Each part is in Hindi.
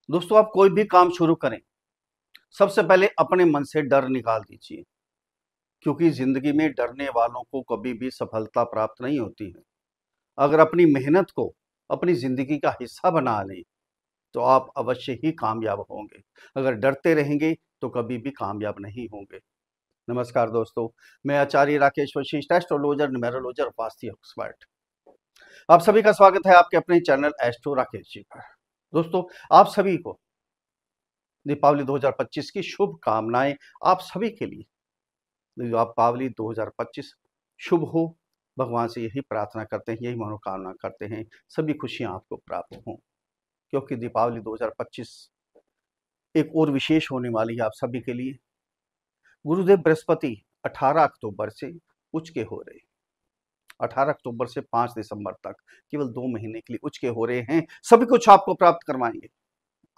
दोस्तों, आप कोई भी काम शुरू करें, सबसे पहले अपने मन से डर निकाल दीजिए, क्योंकि ज़िंदगी में डरने वालों को कभी भी सफलता प्राप्त नहीं होती है। अगर अपनी मेहनत को अपनी ज़िंदगी का हिस्सा बना लें, तो आप अवश्य ही कामयाब होंगे। अगर डरते रहेंगे, तो कभी भी कामयाब नहीं होंगे। नमस्कार दोस्तों, मैं आचार्य राकेश वशिष्ठ, एस्ट्रोलॉजर, न्यूमेरोलॉजर, वास्तु एक्सपर्ट। आप सभी का स्वागत है आपके अपने चैनल एस्ट्रो राकेश जी पर। दोस्तों, आप सभी को दीपावली 2025 की शुभकामनाएं आप सभी के लिए। दीपावली 2025 शुभ हो, भगवान से यही प्रार्थना करते हैं, यही मनोकामना करते हैं, सभी खुशियां आपको प्राप्त हों, क्योंकि दीपावली 2025 एक और विशेष होने वाली है आप सभी के लिए। गुरुदेव बृहस्पति 18 अक्टूबर से उच्च के हो रहे हैं। 18 अक्टूबर से 5 दिसंबर तक केवल 2 महीने के लिए उच्च के हो रहे हैं। सभी कुछ आपको प्राप्त करवाएंगे,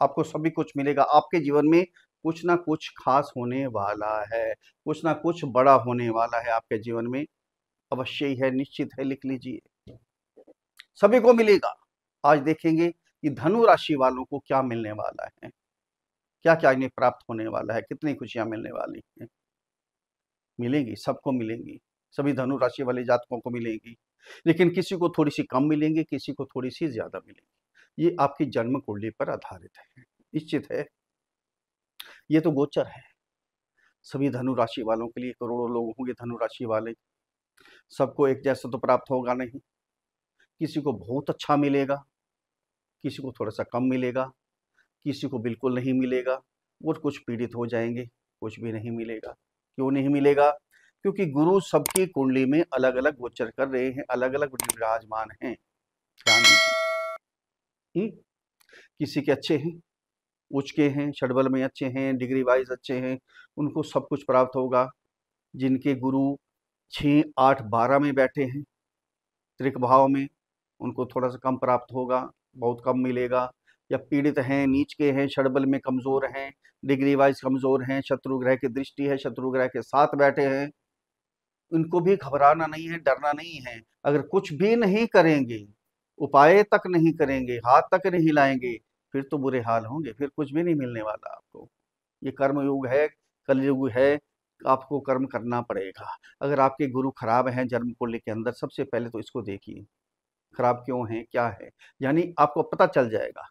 आपको सभी कुछ मिलेगा। आपके जीवन में कुछ ना कुछ खास होने वाला है, कुछ ना कुछ बड़ा होने वाला है आपके जीवन में। अवश्य ही है, निश्चित है, लिख लीजिए। सभी को मिलेगा। आज देखेंगे कि धनु राशि वालों को क्या मिलने वाला है, क्या क्या इन्हें प्राप्त होने वाला है, कितनी खुशियां मिलने वाली हैं। मिलेंगी, सबको मिलेंगी, सभी धनु राशि वाले जातकों को मिलेगी, लेकिन किसी को थोड़ी सी कम मिलेंगी, किसी को थोड़ी सी ज्यादा मिलेंगी। ये आपकी जन्म कुंडली पर आधारित है, निश्चित है। ये तो गोचर है। सभी धनु राशि वालों के लिए करोड़ों लोग होंगे धनु राशि वाले, सबको एक जैसा तो प्राप्त होगा नहीं। किसी को बहुत अच्छा मिलेगा, किसी को थोड़ा सा कम मिलेगा, किसी को बिल्कुल नहीं मिलेगा, और कुछ पीड़ित हो जाएंगे, कुछ भी नहीं मिलेगा। क्यों नहीं मिलेगा? क्योंकि गुरु सबकी कुंडली में अलग अलग गोचर कर रहे हैं, अलग अलग विराजमान हैं। ध्यान दीजिए। किसी के अच्छे हैं, उच्च के हैं, षडबल में अच्छे हैं, डिग्री वाइज अच्छे हैं, उनको सब कुछ प्राप्त होगा। जिनके गुरु 6, 8, 12 में बैठे हैं, त्रिक भाव में, उनको थोड़ा सा कम प्राप्त होगा, बहुत कम मिलेगा। या पीड़ित हैं, नीच के हैं, षडबल में कमजोर हैं, डिग्री वाइज कमजोर हैं, शत्रु ग्रह की दृष्टि है, शत्रु ग्रह के साथ बैठे हैं, उनको भी घबराना नहीं है, डरना नहीं है। अगर कुछ भी नहीं करेंगे, उपाय तक नहीं करेंगे, हाथ तक नहीं हिलाएंगे, फिर तो बुरे हाल होंगे, फिर कुछ भी नहीं मिलने वाला आपको। ये कर्म युग है, कलयुग है, आपको कर्म करना पड़ेगा। अगर आपके गुरु खराब हैं जन्म कुंडली के अंदर, सबसे पहले तो इसको देखिए, खराब क्यों है, क्या है, यानी आपको पता चल जाएगा।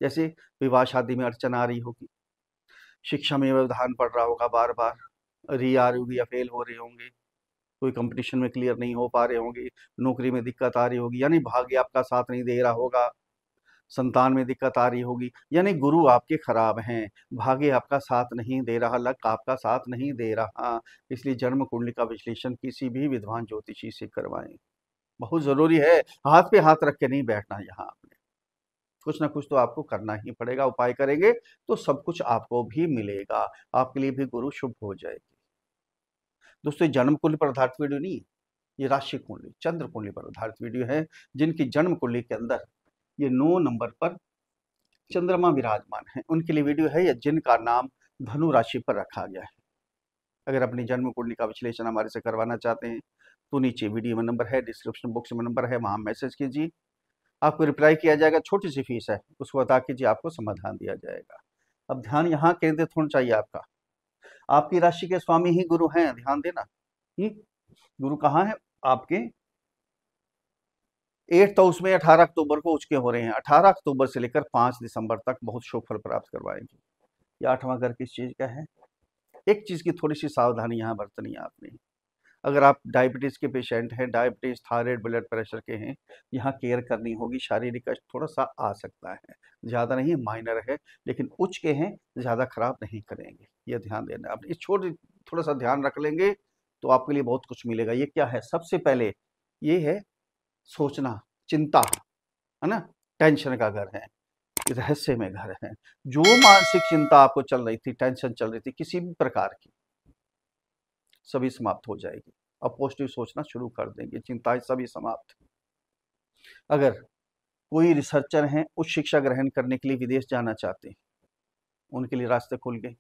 जैसे विवाह शादी में अड़चन आ रही होगी, शिक्षा में व्यवधान पड़ रहा होगा, बार बार री आ रही होगी या फेल हो रहे होंगे, कोई कंपटीशन में क्लियर नहीं हो पा रहे होंगे, नौकरी में दिक्कत आ रही होगी, यानी भाग्य आपका साथ नहीं दे रहा होगा, संतान में दिक्कत आ रही होगी, यानी गुरु आपके खराब हैं, भाग्य आपका साथ नहीं दे रहा, लक आपका साथ नहीं दे रहा। इसलिए जन्म कुंडली का विश्लेषण किसी भी विद्वान ज्योतिषी से करवाएं, बहुत जरूरी है। हाथ पे हाथ रख के नहीं बैठना, यहाँ आपने कुछ ना कुछ तो आपको करना ही पड़ेगा। उपाय करेंगे तो सब कुछ आपको भी मिलेगा, आपके लिए भी गुरु शुभ हो जाएगी। दोस्तों, ये जन्म कुंडली पर आधारित वीडियो नहीं है, ये राशि कुंडली, चंद्र कुंडली पर आधारित वीडियो है। जिनकी जन्म कुंडली के अंदर ये 9 नंबर पर चंद्रमा विराजमान है, उनके लिए वीडियो है, या जिनका नाम धनु राशि पर रखा गया है। अगर अपनी जन्म कुंडली का विश्लेषण हमारे से करवाना चाहते हैं, तो नीचे वीडियो में नंबर है, डिस्क्रिप्शन बॉक्स में नंबर है, वहां मैसेज कीजिए, आपको रिप्लाई किया जाएगा। छोटी सी फीस है, उसको बता कीजिए, आपको समाधान दिया जाएगा। अब ध्यान यहाँ केंद्रित होना चाहिए आपका। आपकी राशि के स्वामी ही गुरु हैं, ध्यान देना। गुरु कहाँ है आपके? 8 तो उसमें 18 अक्टूबर को उचके हो रहे हैं। 18 अक्टूबर से लेकर 5 दिसंबर तक बहुत शुभ फल प्राप्त करवाएंगे। ये 8वां घर किस चीज का है? एक चीज की थोड़ी सी सावधानी यहाँ बरतनी है आपने। अगर आप डायबिटीज के पेशेंट हैं, डायबिटीज, थायराइड, ब्लड प्रेशर के हैं, यहाँ केयर करनी होगी। शारीरिक कष्ट थोड़ा सा आ सकता है, ज्यादा नहीं, माइनर है, लेकिन उच्च के हैं, ज्यादा खराब नहीं करेंगे, ये ध्यान देना। आप इस छोटे थोड़ा सा ध्यान रख लेंगे तो आपके लिए बहुत कुछ मिलेगा। ये क्या है? सबसे पहले ये है सोचना, चिंता, है ना, टेंशन का घर है, रहस्य में घर है। जो मानसिक चिंता आपको चल रही थी, टेंशन चल रही थी किसी भी प्रकार की, सभी समाप्त हो जाएगी। अब पॉजिटिव सोचना शुरू कर देंगे, चिंताएं सभी समाप्त। अगर कोई रिसर्चर हैं, उच्च शिक्षा ग्रहण करने के लिए विदेश जाना चाहते हैं, उनके लिए रास्ते खुल गए।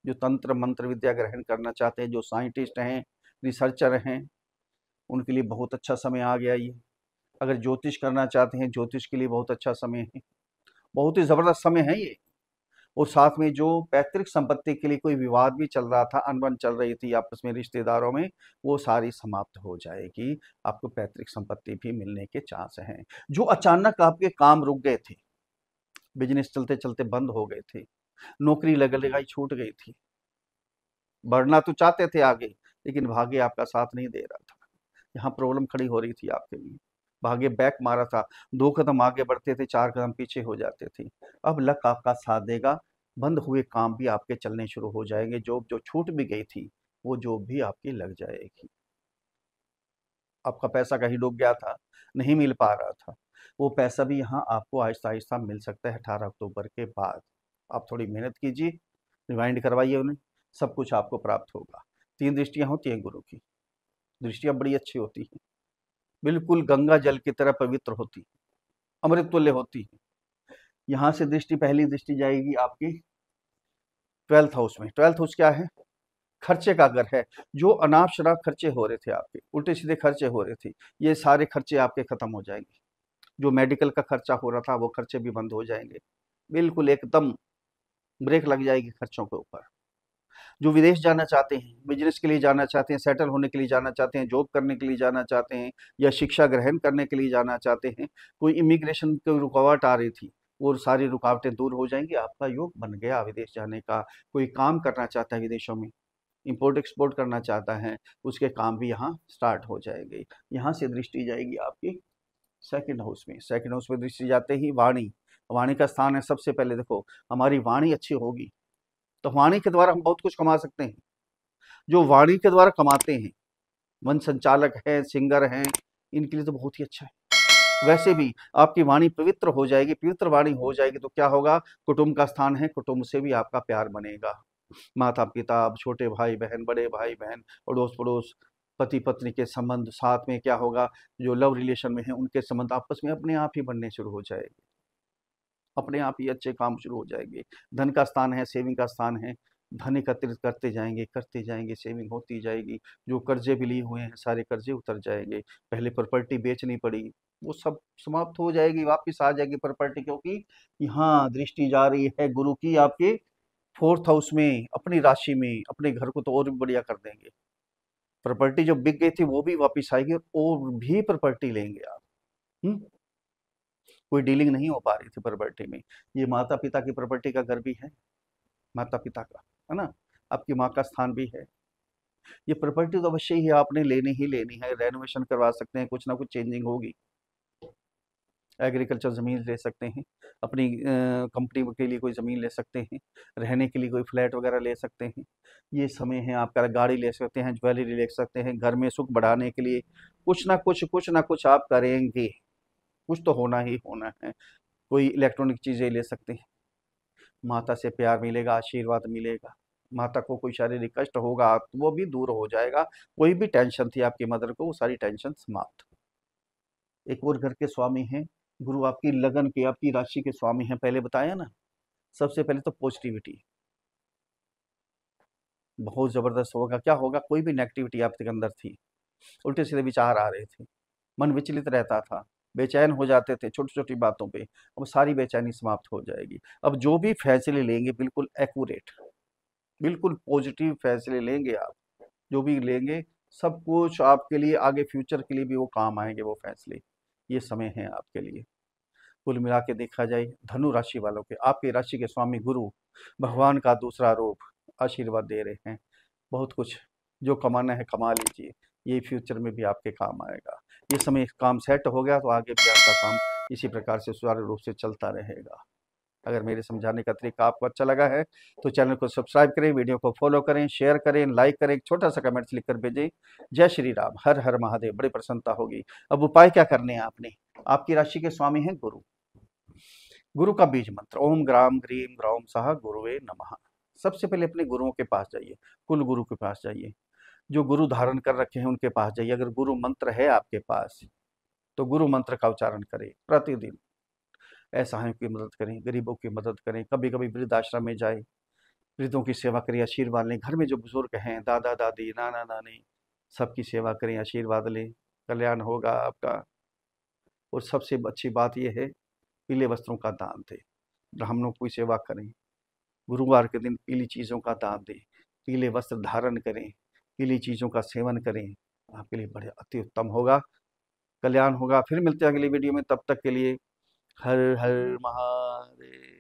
जो तंत्र मंत्र विद्या ग्रहण करना चाहते हैं, जो साइंटिस्ट हैं, रिसर्चर हैं, उनके लिए बहुत अच्छा समय आ गया ये। अगर ज्योतिष करना चाहते हैं, ज्योतिष के लिए बहुत अच्छा समय है। बहुत ही ज़बरदस्त समय है ये। और साथ में जो पैतृक संपत्ति के लिए कोई विवाद भी चल रहा था, अनबन चल रही थी आपस में रिश्तेदारों में, वो सारी समाप्त हो जाएगी। आपको पैतृक संपत्ति भी मिलने के चांस हैं। जो अचानक आपके काम रुक गए थे, बिजनेस चलते-चलते बंद हो गए थे, नौकरी लगाई छूट गई थी, बढ़ना तो चाहते थे आगे, लेकिन भाग्य आपका साथ नहीं दे रहा था। यहाँ प्रॉब्लम खड़ी हो रही थी आपके लिए। भाग्य बैक मारा था, 2 कदम आगे बढ़ते थे, 4 कदम पीछे हो जाते थे। अब लक आपका साथ देगा, बंद हुए काम भी आपके चलने शुरू हो जाएँगे। जॉब जो छूट भी गई थी, वो जॉब भी आपकी लग जाएगी। आपका पैसा कहीं डूब गया था, नहीं मिल पा रहा था, वो पैसा भी यहाँ आपको आहिस्ता-आहिस्ता मिल सकता है 18 अक्टूबर के बाद। आप थोड़ी मेहनत कीजिए, रिमाइंड करवाइए उन्हें, सब कुछ आपको प्राप्त होगा। 3 दृष्टियाँ होती हैं गुरु की, दृष्टियाँ बड़ी अच्छी होती हैं, बिल्कुल गंगा जल की तरह पवित्र होती हैं, अमृत तुल्य होती हैं। यहाँ से दृष्टि, पहली दृष्टि जाएगी आपकी 12th हाउस में। 12th हाउस क्या है? खर्चे का घर है। जो अनाप-शनाप खर्चे हो रहे थे आपके, उल्टे-सीधे खर्चे हो रहे थे, ये सारे खर्चे आपके खत्म हो जाएँगे। जो मेडिकल का खर्चा हो रहा था, वो खर्चे भी बंद हो जाएँगे। बिल्कुल एकदम ब्रेक लग जाएगी खर्चों के ऊपर। जो विदेश जाना चाहते हैं, बिज़नेस के लिए जाना चाहते हैं, सेटल होने के लिए जाना चाहते हैं, जॉब करने के लिए जाना चाहते हैं या शिक्षा ग्रहण करने के लिए जाना चाहते हैं, कोई इमिग्रेशन की रुकावट आ रही थी, वो सारी रुकावटें दूर हो जाएँगी, आपका योग बन गया विदेश जाने का। कोई काम करना चाहता है विदेशों में, इम्पोर्ट एक्सपोर्ट करना चाहता है, उसके काम भी यहाँ स्टार्ट हो जाएँगे। यहाँ से दृष्टि जाएगी आपकी सेकंड हाउस में। सेकंड हाउस में दृष्टि जाते ही वाणी, वाणी का स्थान है। सबसे पहले देखो, हमारी वाणी अच्छी होगी, तो वाणी के द्वारा हम बहुत कुछ कमा सकते हैं। जो वाणी के द्वारा कमाते हैं, वन संचालक हैं, सिंगर हैं, इनके लिए तो बहुत ही अच्छा है। वैसे भी आपकी वाणी पवित्र हो जाएगी, पवित्र वाणी हो जाएगी तो क्या होगा, कुटुंब का स्थान है, कुटुंब से भी आपका प्यार बनेगा। माता-पिता, छोटे भाई-बहन, बड़े भाई-बहन, अड़ोस-पड़ोस, पति-पत्नी के संबंध, साथ में क्या होगा, जो लव रिलेशन में हैं, उनके संबंध आपस में अपने आप ही बनने शुरू हो जाएँगे। अपने आप ही अच्छे काम शुरू हो जाएँगे। धन का स्थान है, सेविंग का स्थान है, धन एकत्रित करते जाएँगे, सेविंग होती जाएगी। जो कर्ज़े भी लिए हुए हैं, सारे कर्ज़े उतर जाएँगे। पहले प्रॉपर्टी बेचनी पड़ी, वो सब समाप्त हो जाएगी, वापस आ जाएगी प्रॉपर्टी, क्योंकि यहाँ दृष्टि जा रही है गुरु की आपके 4th हाउस में, अपनी राशि में, अपने घर को तो और भी बढ़िया कर देंगे। प्रॉपर्टी जो बिक गई थी, वो भी वापस आएगी और भी प्रॉपर्टी लेंगे आप। हुँ? कोई डीलिंग नहीं हो पा रही थी प्रॉपर्टी में। ये माता-पिता की प्रॉपर्टी का घर भी है, माता-पिता का, है ना? आपकी माँ का स्थान भी है। ये प्रॉपर्टी तो अवश्य ही आपने लेनी ही लेनी है, रेनोवेशन करवा सकते हैं, कुछ ना कुछ चेंजिंग होगी। एग्रीकल्चर ज़मीन ले सकते हैं, अपनी कंपनी के लिए कोई ज़मीन ले सकते हैं, रहने के लिए कोई फ्लैट वगैरह ले सकते हैं। ये समय है आपका, गाड़ी ले सकते हैं, ज्वेलरी ले सकते हैं, घर में सुख बढ़ाने के लिए कुछ ना कुछ आप करेंगे। कुछ तो होना ही होना है। कोई इलेक्ट्रॉनिक चीज़ें ले सकते हैं, माता से प्यार मिलेगा, आशीर्वाद मिलेगा। माता को कोई शारीरिक कष्ट होगा, तो वो भी दूर हो जाएगा। कोई भी टेंशन थी आपकी मदर को, वो सारी टेंशन समाप्त। एक और घर के स्वामी हैं, गुरु आपकी लगन के, आपकी राशि के स्वामी हैं, पहले बताया ना। सबसे पहले तो पॉजिटिविटी, बहुत ज़बरदस्त होगा। क्या होगा, कोई भी नेगेटिविटी आपके अंदर थी, उल्टे-सीधे विचार आ रहे थे, मन विचलित रहता था, बेचैन हो जाते थे छोटी-छोटी बातों पे, अब सारी बेचैनी समाप्त हो जाएगी। अब जो भी फैसले लेंगे बिल्कुल एक्यूरेट, बिल्कुल पॉजिटिव फैसले लेंगे आप, जो भी लेंगे सब कुछ आपके लिए आगे फ्यूचर के लिए भी वो काम आएँगे वो फैसले। ये समय है आपके लिए। कुल मिला के देखा जाए, धनु राशि वालों के, आपकी राशि के स्वामी गुरु भगवान का दूसरा रूप आशीर्वाद दे रहे हैं। बहुत कुछ जो कमाना है कमा लीजिए, ये फ्यूचर में भी आपके काम आएगा। ये समय काम सेट हो गया तो आगे भी आपका काम इसी प्रकार से सुचारू रूप से चलता रहेगा। अगर मेरे समझाने का तरीका आपको अच्छा लगा है तो चैनल को सब्सक्राइब करें, वीडियो को फॉलो करें, शेयर करें, लाइक करें, एक छोटा-सा कमेंट्स लिख कर भेजें। जय श्री राम, हर हर महादेव, बड़ी प्रसन्नता होगी। अब उपाय क्या करने हैं आपने? आपकी राशि के स्वामी हैं गुरु। गुरु का बीज मंत्र, ओम ग्राम ग्रीम ग्रौम सह गुरुवे नमः। सबसे पहले अपने गुरुओं के पास जाइए, कुल गुरु के पास जाइए, जो गुरु धारण कर रखे हैं उनके पास जाइए। अगर गुरु मंत्र है आपके पास तो गुरु मंत्र का उच्चारण करें प्रतिदिन। असहायों की मदद करें, गरीबों की मदद करें, कभी-कभी वृद्धाश्रम में जाएँ, वृद्धों की सेवा करें, आशीर्वाद लें। घर में जो बुजुर्ग हैं, दादा-दादी, नाना-नानी, सबकी सेवा करें, आशीर्वाद लें, कल्याण होगा आपका। और सबसे अच्छी बात ये है, पीले वस्त्रों का दान दें। ब्राह्मणों की सेवा करें, गुरुवार के दिन पीली चीज़ों का दान दें, पीले वस्त्र धारण करें, पीली चीज़ों का सेवन करें, आपके लिए बड़े अति उत्तम होगा, कल्याण होगा। फिर मिलते हैं अगली वीडियो में, तब तक के लिए हर हर महादेव।